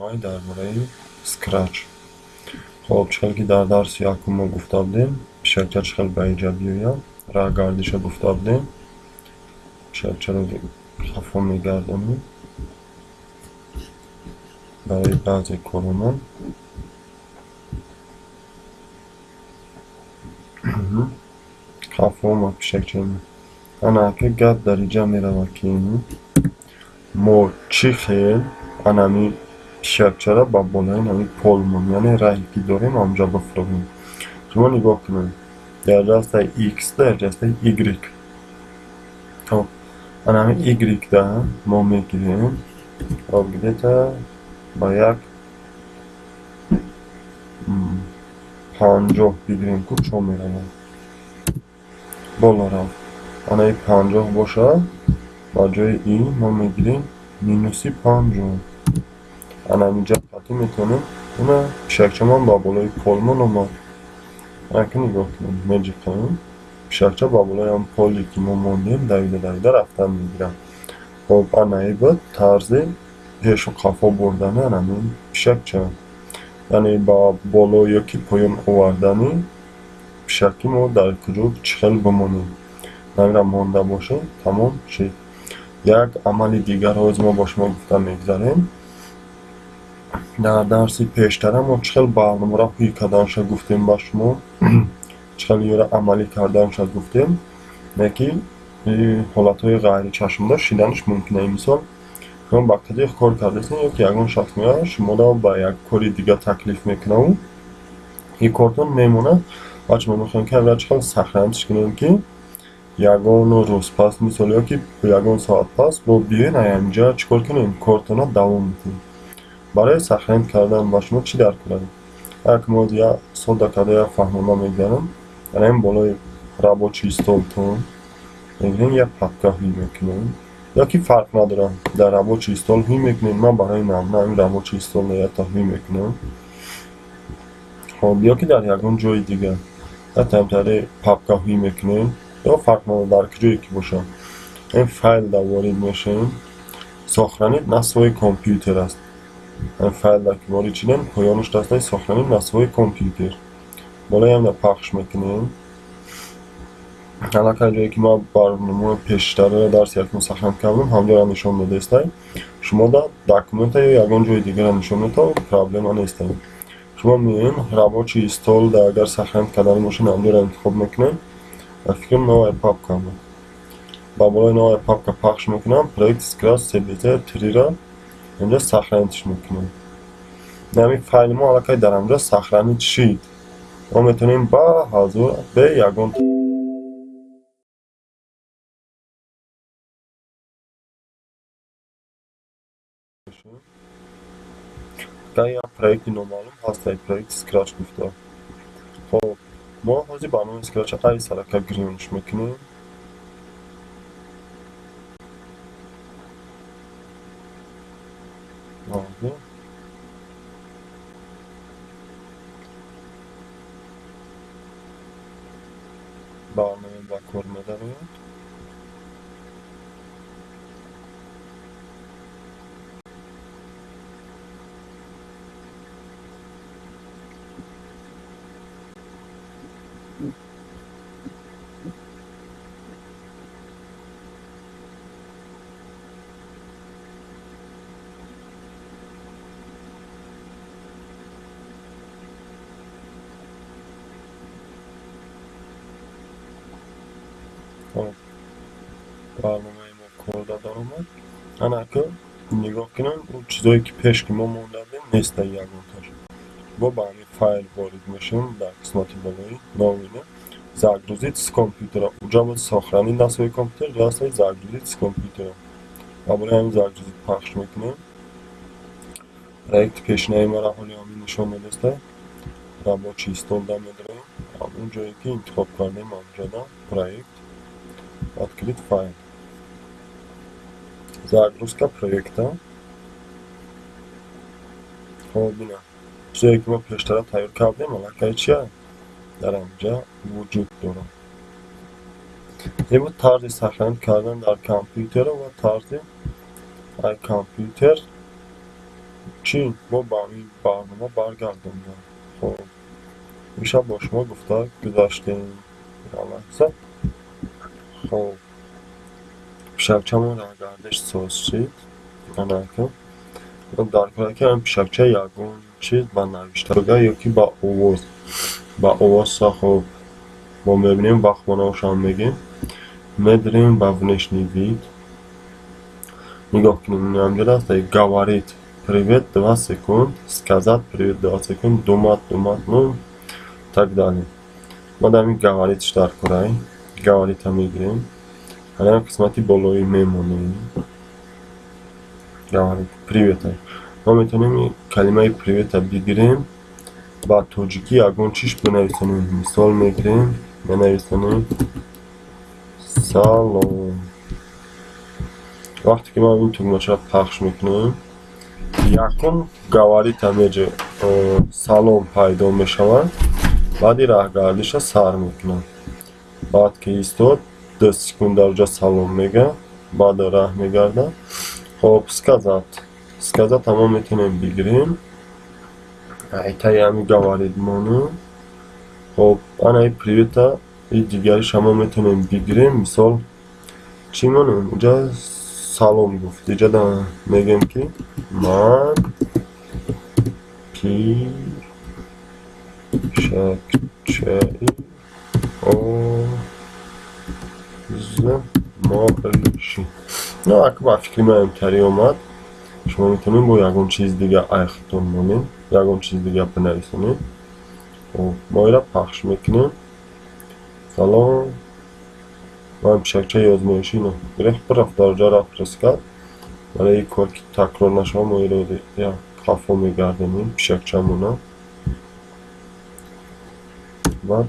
راهنمایی درباره اسکرچ. خب چقدر که در درس یکم ما گفته بودیم پیشکچه چقدر به اینجا بیایم راه گردش گفته بودیم پیشکچه رو خفا میگردونیم برای بعضی کارمان خفا ما پیشکچه انا که گد در اینجا میره که ما چی خیل انمی پیشکچه را با بالای نمی پولمون یعنی راهی که داریم آنجا بفرمیم. شما نگاه کنید در راستای X در راستای Y. خب انمی Y ده ما میگیریم آبگیده با یک 50 بگیریم که چون میرم بالا رو انمی 50 باشه با جای ای ما میگیریم مینوسی 50. انمی اینجا قطعی میتونیم اونه پیشکچه من با بالای پولمون اومد اگه نگاه کنیم میجی کنیم پیشکچه با بالای هم پولی که ما موندیم دویده رفتن میگیرم. خب انایی بود طرزی پیش و قفا بردنه انمی پیشکچه یعنی با بالا یکی پایین آوردنی پیشکی ما در کجا چخل بمونیم نمیرم مانده باشه تمام شد. یک عملی دیگر از ما با شما گفتم میگذاریم در درسی پیشتره ما چخل برنامه را خوی کردنش گفتیم با شما چخل یوره عملی کردنش گفتیم یکی حالتهای غیر چشمدار شیدنش ممکنه. مثال شما با کدی کار کردید یا که یکون شخص میاد شما را با یک کاری دیگه تکلیف میکنه و این کارتون میمونه بچه ما میخوایم که اول چخل سخرندش کنیم که یکون روز پس مثال یا که یکون ساعت پس با بیاین اینجا چکار کنیم کارتون ها دوام میتیم برای سخرند کردن با شما چی درک کنیم یک مورد یا سال دکده یا فهمانه میگذارم یعنی این بالای رابطی استولتون میگیریم یا پاکه هی میکنیم یا که فرق نداره در رابطی استول هی میکنیم من برای نمونه این رابطی استول یا تا هی میکنم. خب یا که در یکون جای دیگه یا تمتره پاکه هی میکنیم یا فرق نداره در کجایی که باشه این فایل در وارد میشیم ساخرانید نصفای کامپیوتر است این فایل در که وارد چیدن پایانش دستای ساخرانید نصفای کامپیوتر بالای هم در پخش میکنیم. حالا که جایی که ما برنامه پیشتر درس یکم سخن کردم همجا را نشان داده است شما در داکومنت یا یکون جای دیگر را نشان میده پرابلم نیست. شما میین رابطی استول در اگر سخن کردن ماشین همجا را انتخاب میکنین و فکر نوع پاپ کنم با بالای نوع پاپ که پخش میکنم پروژه اسکرچ سیبیزه تری را اینجا سخنش میکنم نمی فایل ما حالا که در همجا سخنی شید ما میتونیم با حضور به یکون که یا پروژه نامعلوم هست یا پروژه اسکرچ گفته. خب ما حاضی برنامه اسکرچ ای سرکه گریمش میکنیم برنامه با کار میداریم برنامه ما کار داده آمد انا که نگاه کنن اون چیزایی که پیش که ما مونده بودیم نیست در یکون تاش با همین فایل وارد میشیم در قسمت بالایی نامینه زاگروزیت کامپیوتر اونجا باید ساخرانی نصفای کامپیوتر راستای زاگروزیت کامپیوتر و برای همین زاگروزیت پخش میکنیم پروژه پیشنهایی ما را حالی همین نشان میدسته را با چی استول دا میداریم همون جایی که انتخاب کردیم همونجا دا پروژه باید کلید فایل загрузка проекта. خب اینا چیزایی که ما پیشتر تغییر کردیم الان چیه در اینجا وجود داره. این بود طرز سخن کردن در کامپیوتر و طرز کامپیوتر چی؟ ما با این برنامه برگردوندم. خب میشه با شما گفته گذاشتیم یه لحظه. خب پیشکچه‌مون را گردش ساز شد. انا که در کاری که هم پیشکچه یکون چیز با نوشته بگه یکی با آواز خب ما میبینیم وقت ما نوشم میگیم میدریم با внешний нигоҳ кунем инҷо аст говорит привет 2 секунд сказать привет 2 секунд думать ну так далее. мо дар ин говоритш дар кораи говорита мегирем ҳана қисмати болои мемонем говорит привета мо метавонем калимаи привета бигирем ба тоҷикӣ ягон чиш бинависонем мисол мегирем менависонем салом. вақте ки ман ин тугмачаро пахш мекунем якум говорита меҷа салом пайдо мешавад баъди раҳгардиша сар мекунам баъд ки истод 2 секунд дар ҷо салом мега баъд раҳ мегардад. хоб сказат ҳама метавонем бигирем айтаи ҳами говорит мону хоб анаи привета и дигариш ҳама метавонем бигирем мисол чӣ монем инҷа салом гуфт инҷа да мегем ки ман пишакчаи озмоишӣ. ну ако ба фикри ман тари омад шумо метавонед бо ягон чиз дига айхтон монем ягон чиз дига бинависонед. хоб мо инро пахш мекунем. салом ман пишакчаи озмоишӣ гирифт рафт дар ҷо рафт рискад барои кор ки такрор нашава мо инро як хафо мегардонем пишакчамона баъд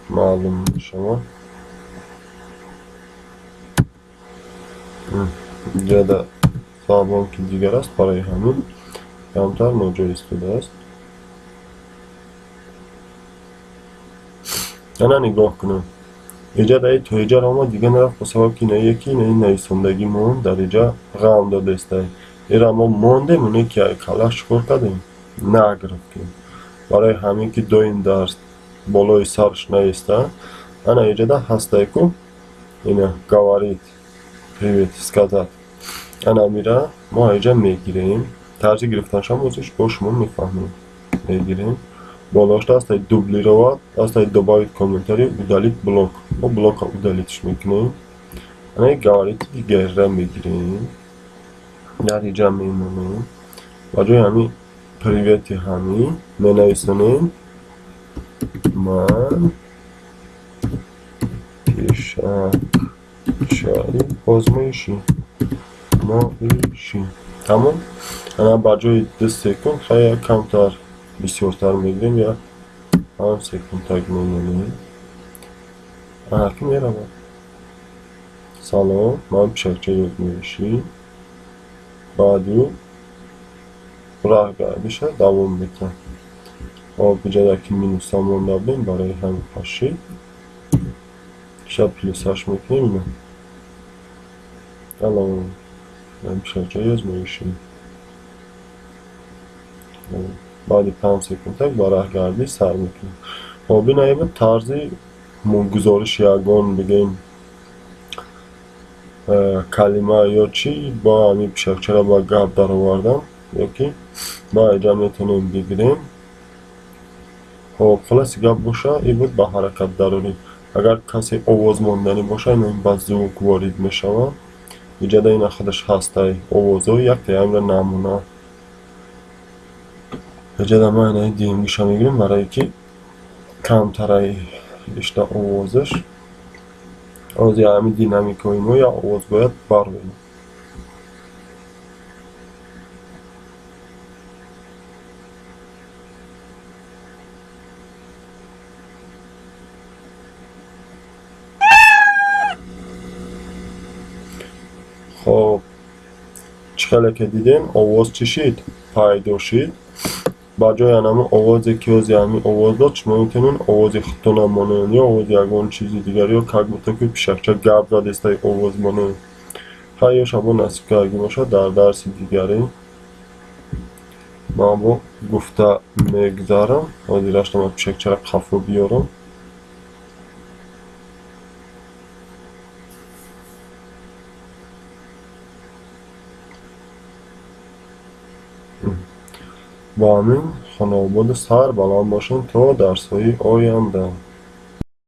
маълум мешавад. инҷа да забон ки дигар аст барои ҳамин камтар ноҷоиз будааст. ана нигоҳ кунам инҷа дар то инҷа омад дига нарафт бо сабаб ки инаие ки инаи нависондагӣ монд дар инҷа ғам додестай ира мо мондем оне ки калаш чикор кардем нагирифтем барои ҳамин ки доим дар болои сарш наиста ана инҷа да ҳастай ку ина говорит привет сказать ана мира мо инҷа мегирем тарзи гирифтанашам озиш бо шумо мефаҳмем мегирем болошта астай дублировать астай добавить комментарий удалить блок мо блока удалитш мекунем ана говорит дигарра мегирем дар инҷа мемонем ба ҷои ҳамин привети ҳамин менависонем ман пишакчаи озмоишӣ тамом. ана ба ҷои 2 секунд хеле камтар бисёртар мегирем як 5 секунд так мемонем ана ки меравад салом ман пишакчаи озмоишӣ баъди раҳгардиша давом метавонад. хоб инҷа дар ки минуса монда будем барои ҳамин паши иша плюсаш мекунем ина салом ман пишакчаи озмоишӣ баъди 5 секунд так ба раҳгардӣ сар мекунем. хоб ин аиба тарзи гузориши ягон бигем калима ё чӣ бо ҳамин пишакчаро ба гап даровардан ёки ба инҷа метавонем бигирем. хоб хулоси гап боша ин буд ба ҳаракат дарорем агар касе овоз монданӣ боша ин ба звук ворид мешавад инҷа да ина худаш ҳастай овозҳо якта ҳамра намуна инҷа да ман инаи дингиша мегирем барое ки камтараи ишта овозаш ози ҳамин динамикаи мо я овоз бояд барвем. хоб чӣ хеле ки дидем овоз чӣ шид пайдо шид ба ҷои анамон овозе ки ози ҳамин овоз дод шумо метавонед овози хутона монед ё овози ягон чизи дигар ё как будто ки пишакча гап задестай овоз монед ҳай ё шабо насиб кардаги бошад дар дарси дигаре من bu گفته میگذارم و دیرش نمید پیشک چرا قفو بیارم. با همین خانواده سر بلند باشین تا درس‌های آینده.